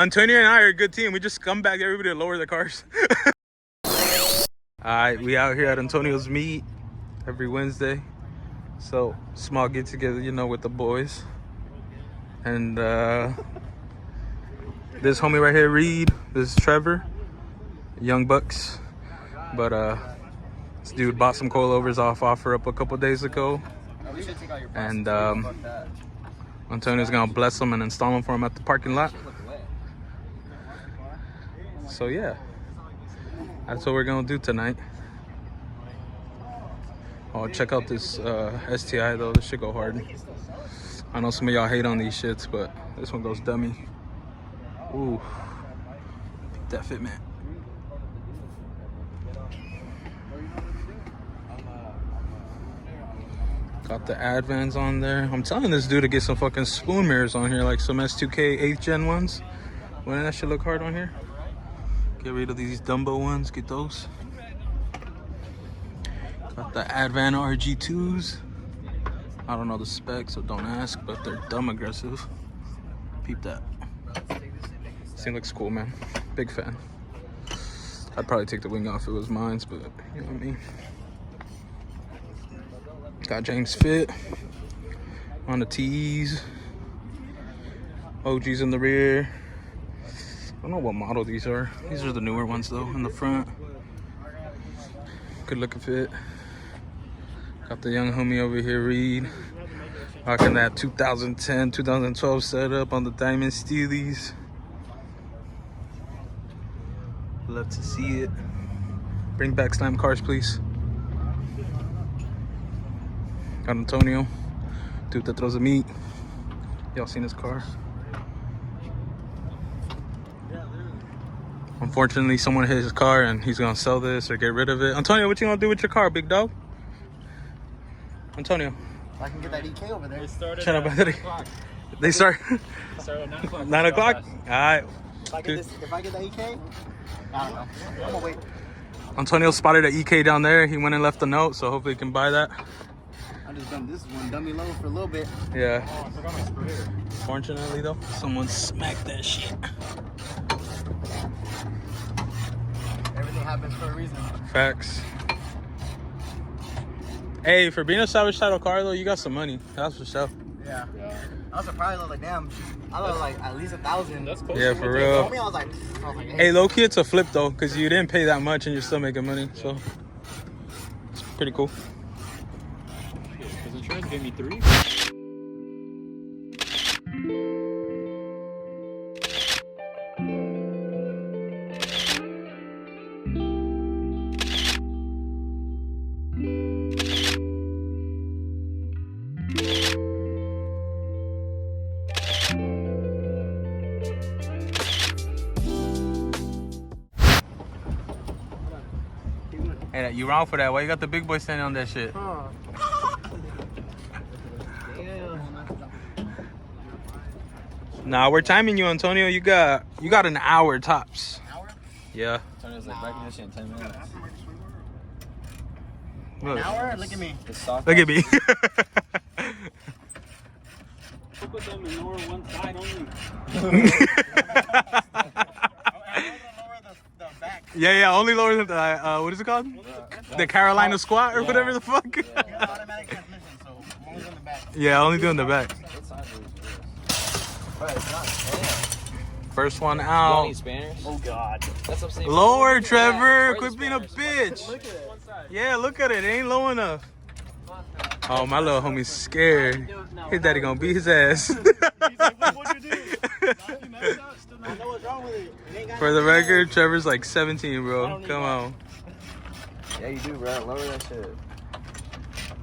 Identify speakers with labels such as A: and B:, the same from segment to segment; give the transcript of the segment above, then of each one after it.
A: Antonio and I are a good team. We just come back everybody to lower the cars. Alright, we out here at Antonio's meet every Wednesday. So, small get together, you know, with the boys. And this homie right here, Reed. This is Trevor. Young Bucks. But this dude bought some coilovers off offer up a couple days ago. And Antonio's gonna bless them and install them for him at the parking lot. So yeah, that's what we're gonna do tonight. Oh, check out this STI though. This should go hard. I know some of y'all hate on these shits, but this one goes dummy. Ooh, that fit, man. Got the Advans on there. I'm telling this dude to get some fucking spoon mirrors on here, like some S2K 8th gen ones. Wouldn't that shit look hard on here? Get rid of these Dumbo ones, get those. Got the Advan RG2s. I don't know the specs, so don't ask, but they're dumb aggressive. Peep that. This thing looks cool, man. Big fan. I'd probably take the wing off if it was mine, but you know what I mean. Got James Fit on the T's. OGs in the rear. I don't know what model these are. These are the newer ones though, in the front. Good looking fit. Got the young homie over here, Reed. Rocking that 2010, 2012 setup on the Diamond Steelies. Love to see it. Bring back slam cars, please. Got Antonio, dude that throws the meat. Y'all seen his car? Unfortunately, someone hit his car and he's gonna sell this or get rid of it. Antonio, what you gonna do with your car, big dog? Antonio.
B: I can get that EK over there.
A: Shut up, Anthony. They start
C: at 9 o'clock.
A: 9 o'clock? Alright.
B: If I get that EK, I don't know. I'm gonna wait.
A: Antonio spotted an EK down there. He went and left a note, so hopefully he can buy that.
B: I just done this one dummy low for a little bit.
A: Yeah.
C: Oh, I forgot my screw here.
A: Fortunately though, someone smacked that shit.
B: Everything happens for a reason.
A: Facts. Hey, for being a salvage title car though, you got some money. That's for sure.
B: Yeah. I was surprised. I was like, damn. I was like at least 1,000.
C: That's cool.
A: Yeah, for real.
B: I was like,
A: Hey, low key, it's a flip though, because you didn't pay that much and you're still making money. So it's pretty cool.
C: Because insurance gave me 3.
A: Hey, you wrong for that. Why you got the big boy standing on that shit?
B: Huh.
A: Nah, we're timing you, Antonio. You got an hour tops.
B: An hour?
A: Yeah.
C: Antonio's like back in this shit in 10 minutes.
A: Look.
B: An hour? Look at me.
A: Look at me.
C: Put them in lower one side only.
A: Yeah, only lower than the, what is it called? The Carolina squat or whatever the fuck?
B: Yeah. Automatic transmission, so I'm only on the back.
A: Yeah, only doing the back.
C: What size is this? Bro, it's not fair.
A: First one
C: You
A: out.
C: want any Spanish?
B: Oh, God.
C: That's what I'm saying.
A: Lower, Trevor.
C: Yeah,
A: Quit being a bitch.
C: Look at it.
A: Yeah, look at it. It ain't low enough. Oh, my little homie's scared. His daddy gonna beat his ass.
B: He's like, what'd you do? I know what's wrong with it.
A: For the record, Trevor's like 17, bro. Come on.
C: Yeah, you do, bro. Lower that shit.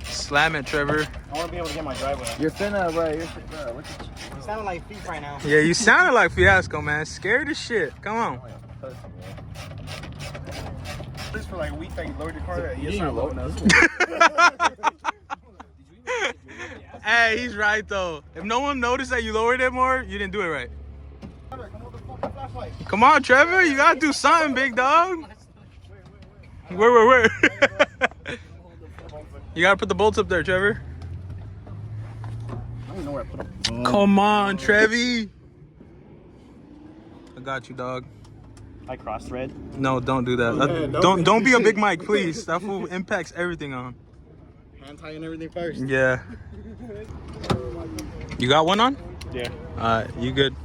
A: Slam it, Trevor.
B: I want to be able to get my driveway.
C: You're finna, bro. You're finna. Look at you.
B: You sound like thief right now.
A: Yeah, you sounded like Fiasco, man. Scared as shit. Come on.
B: This for like a week that you lowered your car.
C: You ain't low enough.
A: Hey, he's right though. If no one noticed that you lowered it more, you didn't do it right. Come on, Trevor. You gotta do something, big dog. Where? You gotta put the bolts up there, Trevor.
B: I don't even know where I put them.
A: Come on, Trevi. I got you, dog.
B: I cross thread.
A: No, don't do that.
B: Yeah,
A: Don't be a Big Mike, please. That fool impacts everything on.
B: Hand tying everything first.
A: Yeah. You got one on?
B: Yeah.
A: Alright, you good.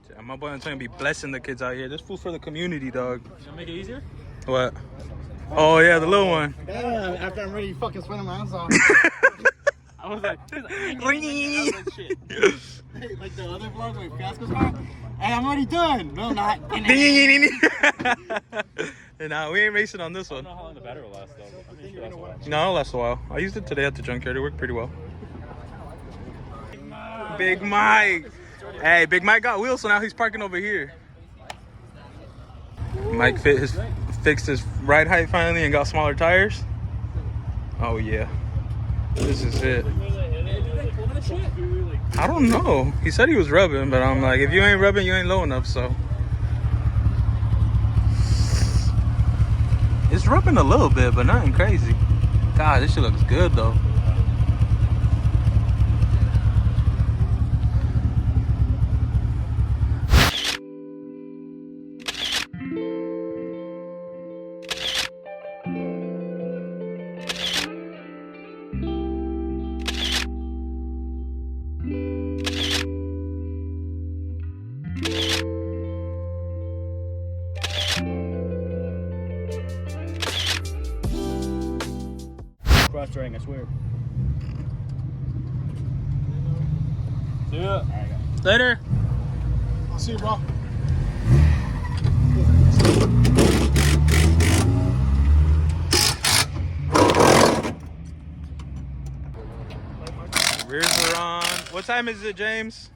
A: Yeah, my boy Antonio be blessing the kids out here. This food for the community, dog.
C: Should I make it easier?
A: What? Oh yeah, the little one.
B: Damn, after I'm ready, you fucking spinning my ass off.
C: I was like,
B: Like the other vlog with Fiasco's car. Hey, I'm already done. No, I'm not.
A: And now we ain't racing on this
C: I
A: one.
C: don't know how long the battery will last, though. I mean, sure, that's a while.
A: No, it'll last a while. I used it today at the junkyard. It worked pretty well. Big Mike. Hey, Big Mike got wheels, so now he's parking over here. Mike fixed his ride height finally and got smaller tires. Oh yeah, this is it. I don't know. He said he was rubbing, but I'm like, if you ain't rubbing, you ain't low enough. So it's rubbing a little bit, but nothing crazy. God, this shit looks good though.
B: Cross threading, I swear.
C: See ya.
A: Later.
B: I'll see you, bro.
A: Rears are on. What time is it, James?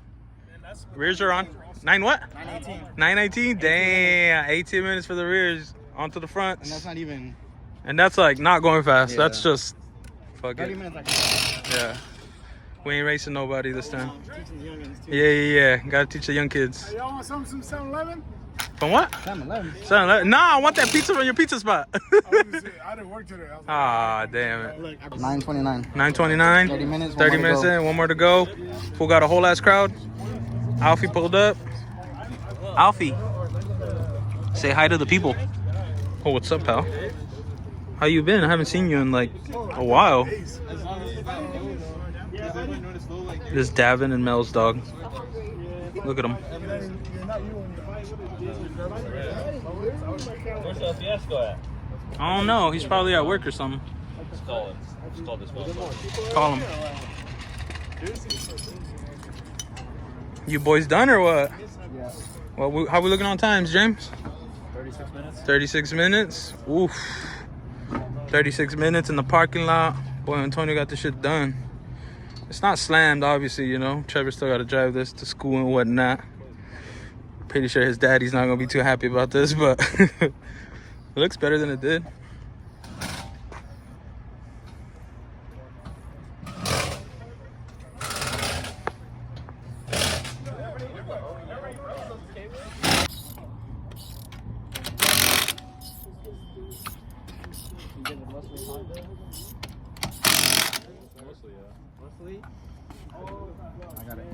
A: Rears are on. 9 what?
B: 9:18.
A: 9:18? Damn. 18 minutes for the rears. Onto the front.
B: And that's not even
A: And that's like not going fast.
B: Yeah.
A: That's just fuck
B: 30
A: it.
B: minutes.
A: Yeah. We ain't racing nobody this time.
B: Teaching the youngins too.
A: Yeah. Gotta teach the young kids.
B: Hey, y'all want some 7-Eleven?
A: From what?
B: 7-Eleven.
A: 7-Eleven? Nah, I want that pizza from your pizza spot.
D: I didn't work today. I was like,
A: Ah, damn it.
B: 9:29.
A: 9:29.
B: 30 minutes.
A: 30 minutes in. One more to go. Fool got a whole ass crowd. Alfie pulled up. Alfie, say hi to the people. Oh, what's up, pal? How you been? I haven't seen you in like a while. This is Davin and Mel's dog. Look at him.
C: Where's the Fiasco at?
A: I don't know. He's probably at work or something.
C: Just call him. Just call this one.
A: Call him. You boys done or what?
B: Yeah.
A: Well, how we looking on times, James?
C: 36 minutes.
A: 36 minutes. Oof. 36 minutes in the parking lot. Boy, Antonio got this shit done. It's not slammed, obviously, you know. Trevor still got to drive this to school and whatnot. Pretty sure his daddy's not going to be too happy about this, but it looks better than it did.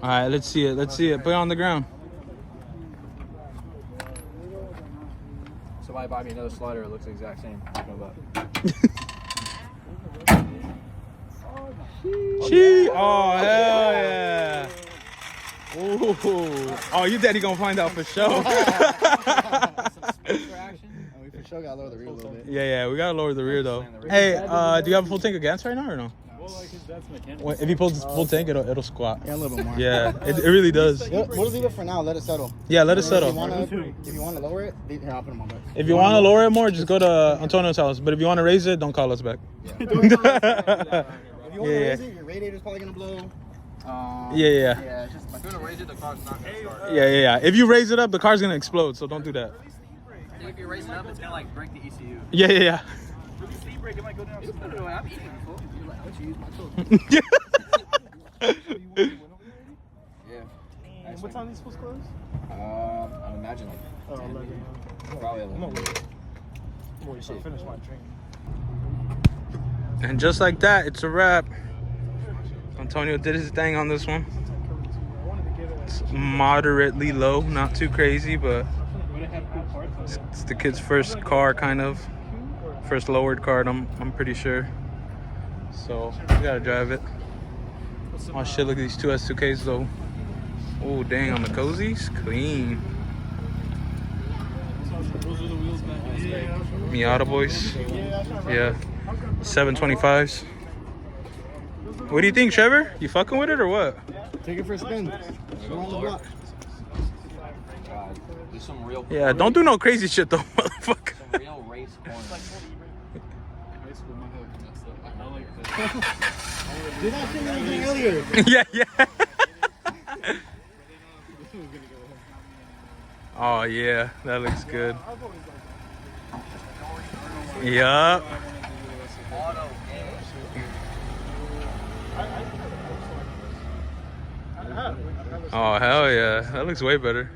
A: All right, let's see it. Put it on the ground.
C: Somebody buy me another slider. It looks the exact same.
A: She. Oh, hell yeah. Ooh. Oh, your daddy gonna find out for sure.
B: We for sure gotta lower the rear a little bit.
A: Yeah, we gotta lower the rear though. Hey, do you have a full tank of gas right now or no? Well, if you pull full tank, it'll squat.
B: Yeah, a little bit more.
A: Yeah, it really does.
B: We'll leave it for now. Let it settle.
A: Yeah, let it settle.
B: If you want to lower it, here, I'll put them on back.
A: If you want to lower it more, just go to Antonio's house. But if you want to raise it, don't call us back.
B: If you want to raise it, your radiator's probably gonna blow.
A: Yeah.
B: Yeah, it's just
C: If you're gonna raise it, the car's not gonna start.
A: Yeah. If you raise it up, the car's gonna explode. So don't do that.
C: I think if you raise it up, it's gonna like break the ECU.
A: Yeah.
C: I'm eating before. Like, what you use my tool? Yeah.
B: What time are these supposed to close?
C: I'm imagining. Probably 11.
B: Finish my drink.
A: And just like that, it's a wrap. Antonio did his thing on this one. It's moderately low, not too crazy, but it's the kid's first car, kind of. First lowered car, I'm pretty sure. So, we gotta drive it. Oh shit, look at these two S2Ks though. Oh, dang, on the cozies? Clean. Miata boys. Yeah. 725s. What do you think, Trevor? You fucking with it or what?
B: Take it for a spin. Go on the block.
C: Do some real.
A: Yeah, don't do no crazy shit though, motherfucker.
C: Some real race corners.
B: Did I say anything earlier?
A: Yeah. Oh yeah, that looks good. Yup. Oh hell yeah, that looks way better.